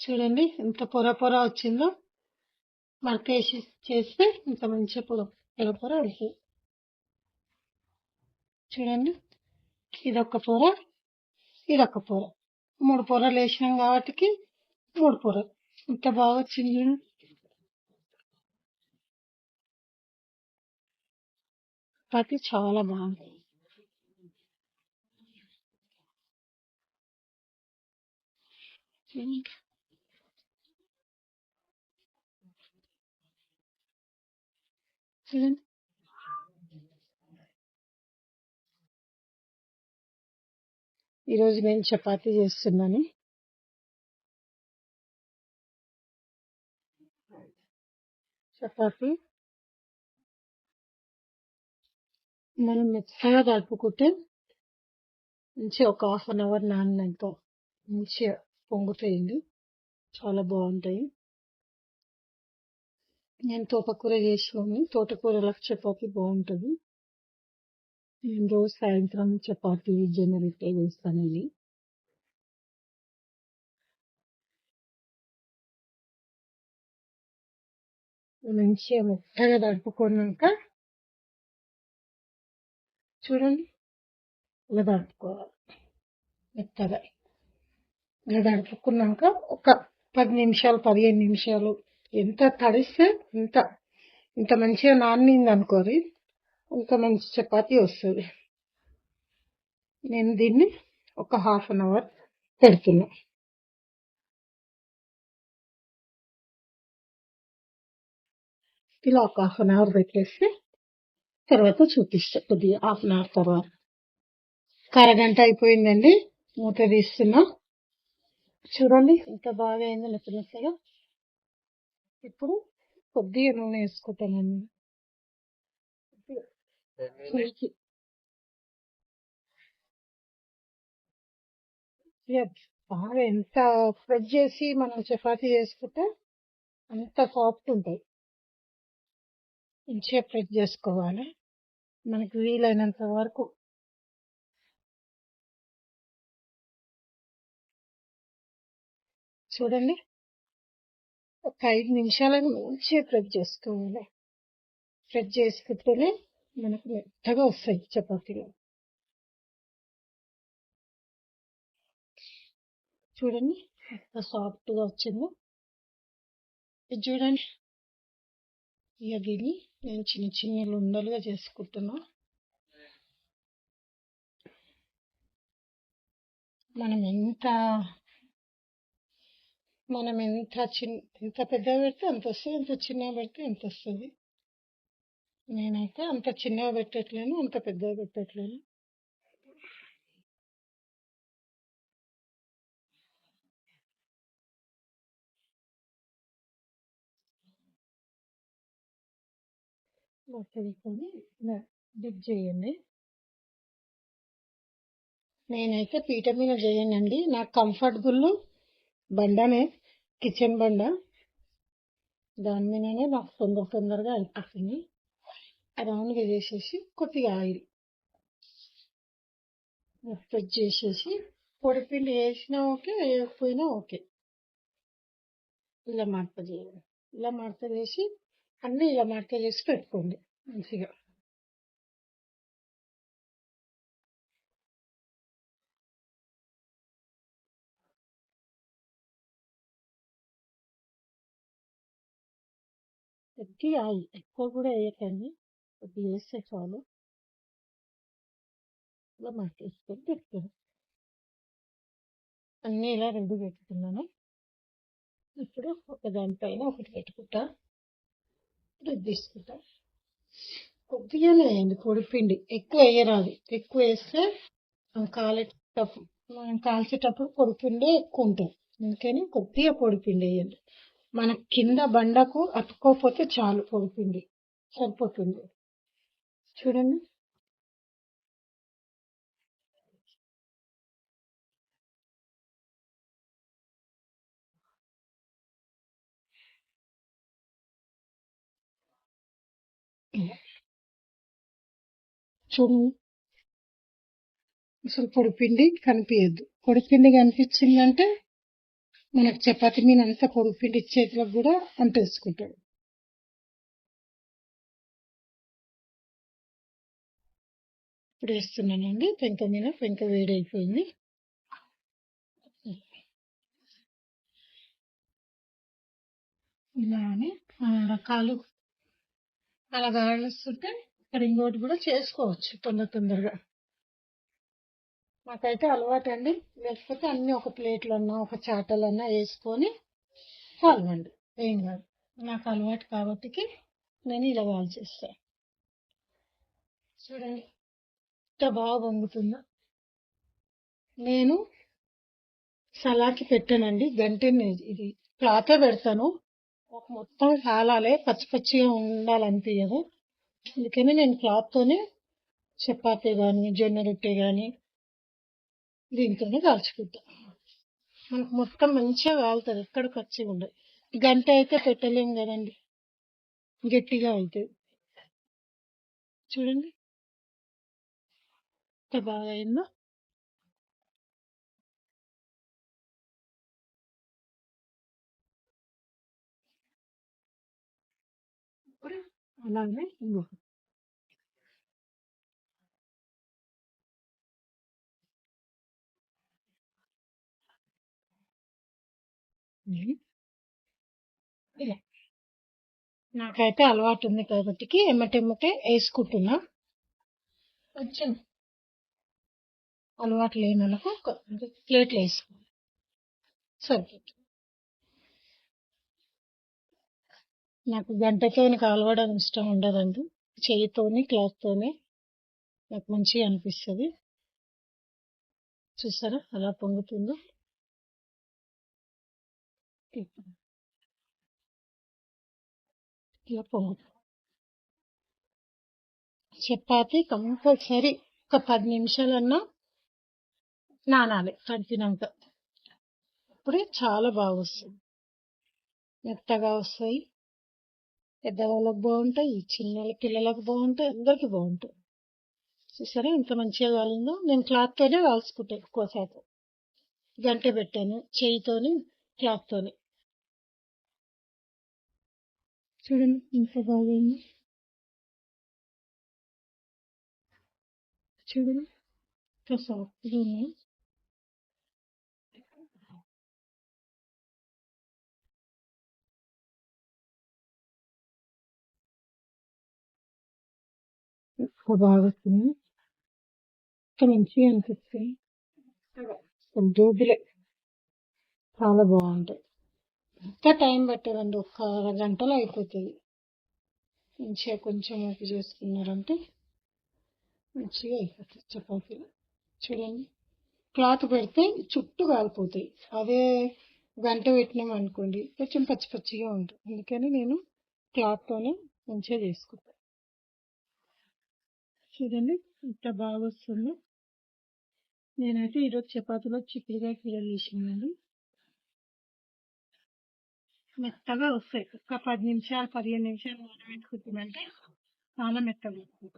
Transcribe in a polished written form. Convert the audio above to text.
చూడండి ఎంత పొర పొర వచ్చిందో. మడతేసి చేస్తే ఇంత మంచిగా పొర పొర అవుతుంది. చూడండి, ఇదొక పొర, ఇదొక పొర, 3 పొరలు వేసినాం కాబట్టి 3 పొరలు. ఇంత బాగా వచ్చింది చూడండి. చపాతి చాలా బాగుంది. చూడండి, ఈరోజు నేను చపాతీ చేస్తున్నాను. చపాతీ మనం మెత్తగా కలుపుకుంటే మంచిగా ఒక 1/2 అవర్ నానినాక మంచిగా పొంగుతాయండి, చాలా బాగుంటాయి. నేను తోటకూర చేసినాను. తోటకూరలకు చపాతీ బాగుంటుంది. నేను రోజు సాయంత్రం చపాతీ జొన్నరొట్టె చేస్తానండి. మంచిగా మెత్తగా తడుపుకున్నాక చూడండి ఇలా తడుపుకోవాలి. మెత్తగా ఇలా తడుపుకున్నాక ఒక 10 నిమిషాలు 15 నిమిషాలు ఎంత తడిస్తే ఇంత మంచిగా నానింది అనుకోరి, ఇంకా మంచి చపాతీ వస్తుంది. నేను దీన్ని ఒక 1/2 అవర్ పెడుతున్నా. ఇలా ఒక 1/2 అవర్ పెట్టేస్తే తర్వాత చూపిస్తా. కొద్దిగా 1/2 అవర్ తర్వాత అరగంట అయిపోయిందండి. మూత తీస్తున్నా. చూడండి ఎంత బాగా అయిందో మెత్తగా. ఇప్పుడు కొద్దిగా నూనె వేసుకుంటానండి. బాగా ఎంత ఫ్రెష్ చేసి మనం చపాతీ చేసుకుంటే అంత సాఫ్ట్ ఉంటాయి. మంచిగా ఫ్రెష్ చేసుకోవాలి మనకి వీలైనంత వరకు. చూడండి, ఒక 5 నిమిషాలను మంచిగా ఫ్రెష్ చేసుకోవాలి. ఫ్రెష్ చేసుకుంటేనే మనకు మెత్తగా వస్తాయి చపాతీలు. చూడండి ఎంత సాఫ్ట్గా వచ్చిందో. ఇది చూడండి. ఇక దీన్ని నేను చిన్న చిన్న ఉండలుగా చేసుకుంటున్నా. మనం ఎంత పెద్దగా పెడితే అంత వస్తుంది, ఎంత చిన్నగా పెడితే ఎంత వస్తుంది. నేనైతే అంత చిన్నగా పెట్టట్లేను, అంత పెద్దగా పెట్టట్లేను. డిప్ చేయండి. నేనైతే పీట మీద చేయనండి. నాకు కంఫర్టబుల్ బండనే, కిచెన్ బండ. దాని మీదనే నాకు తొందరగా అయిపోతుంది. రౌండ్గా చేసేసి కొద్దిగా ఆయిల్ స్ప్రెడ్ చేసేసి, పొడిపిండి వేసినా ఓకే, వేయకపోయినా ఓకే, ఇలా మడత చేయండి. ఇలా మడత చేసి అన్నీ ఇలా మడత చేసి పెట్టుకోండి మంచిగా. కొద్దిగా ఆయిల్, ఎక్కువ కూడా వేయకండి, కొద్దిగా వేస్తే చాలు. ఇలా మడత వేసుకొని పెట్టుకోండి. అన్నీ ఇలా రెడీ పెట్టుకున్నాను. ఇప్పుడు ఒక దానిపైన ఒకటి పెట్టుకుంటా. ఇది తీసుకుంటా. కొద్దిగానే వేయండి పొడిపిండి, ఎక్కువ వేయరాదు. ఎక్కువ వేస్తే మనం కాల్చేటప్పుడు పొడిపిండి ఎక్కువ ఉంటుంది. అందుకని కొద్దిగా పొడిపిండి వేయండి. మన కింద బండకు అతుక్కోపోతే చాలు, పొడిపిండి సరిపోతుంది. చూడండి, చూడండి, అసలు పొడిపిండి కనిపించద్దు. పొడిపిండి కనిపించిందంటే మనకు చపాతి మీద అంతా పొడి పిండి చేతులకు కూడా అంటేసుకుంటాడు. ఇప్పుడు వేస్తున్నానండి పెంక మీద. పెంక వేడైపోయింది. ఇలా అని రకాలు అలా కాలుస్తుంటే ఇక్కడ ఇంకోటి కూడా చేసుకోవచ్చు తొందరగా. నాకైతే అలవాటు అండి. లేకపోతే అన్ని ఒక ప్లేట్లన్నా ఒక చాటలన్నా వేసుకొని కాలవండి, ఏం కాదు. నాకు అలవాటు కాబట్టికి నేను ఇలా కాల్చేస్తాను. చూడండి ఎంత బాగా పొంగుతుందో. నేను సలాకి పెట్టానండి, గంటెని ఇది క్లాతే పెడతాను. ఒక మొత్తం కాలాలే, పచ్చి పచ్చిగా ఉండాలనిపించదు. అందుకని నేను క్లాత్తోనే చపాతీ కానీ జొన్న రొట్టె కానీ దీంతోనే కాల్చుకుంటా. మనకు మొత్తం మంచిగా కాలుతుంది, ఎక్కడ పచ్చిగా ఉండదు. గంట అయితే పెట్టలేము కదండి, గట్టిగా అవుతుంది. చూడండి ఎంత బాగా అయిందో. ఇప్పుడు అలాగే ఇలా నాకైతే అలవాటు ఉంది కాబట్టి ఎమ్మటెమ్మటే వేసుకుంటున్నా. కొంచెం అలవాటు లేని వాళ్ళకు ప్లేట్లు వేసుకోవాలి, సరిపోతుంది. నాకు గంటతోని కాలవడం ఇష్టం ఉండదండి, చెయ్యితోని క్లాత్తోనే నాకు మంచిగా అనిపిస్తుంది. చూసారా అలా పొంగుతుందో. ఇలా పొంగుతుంది. చపాతి కంపల్సరీ ఒక 10 నిమిషాలన్నా నానాలి కడిపినాక. అప్పుడే చాలా బాగా వస్తుంది, మెత్తగా వస్తాయి. పెద్దవాళ్ళకి బాగుంటాయి, చిన్న పిల్లలకు బాగుంటాయి, అందరికి బాగుంటాయి. చూసారా ఎంత మంచిగా కాలిందో. నేను క్లాత్తోనే కాల్చుకుంటాను ఎక్కువ శాతం. గంట పెట్టాను చేయితోని, క్లాత్తోని. చూడండి ఎంత బాగుంది. చూడండి ఎంత సాఫ్ట్గా ఉన్నాయి. ఎంత బాగా వస్తుంది, ఎంత మంచిగా అనిపిస్తుంది. దోబులే చాలా బాగుంటాయి. ఎంత టైం పట్టదండి, ఒక్క అరగంటలో అయిపోతుంది. మంచిగా కొంచెం ఉప్పు చేసుకున్నారంటే మంచిగా అయిపోతుంది చపాతీలు. చూడండి క్లాత్ పెడితే చుట్టూ కాలిపోతాయి. అదే గంట పెట్టినాం అనుకోండి కొంచెం పచ్చి పచ్చిగా ఉంటుంది. అందుకని నేను క్లాత్తోనే మంచిగా చేసుకుంటాను. చూడండి ఎంత బాగా వస్తుందో. నేనైతే ఈరోజు చపాతీలో చిక్కుడుకాయ కూర చేసినానండి. మెత్తగా వస్తాయి. ఒక 10 నిమిషాలు 15 నిమిషాలు నానబెట్టుకుంటుందంటే చాలా మెత్తగా వస్తుంది.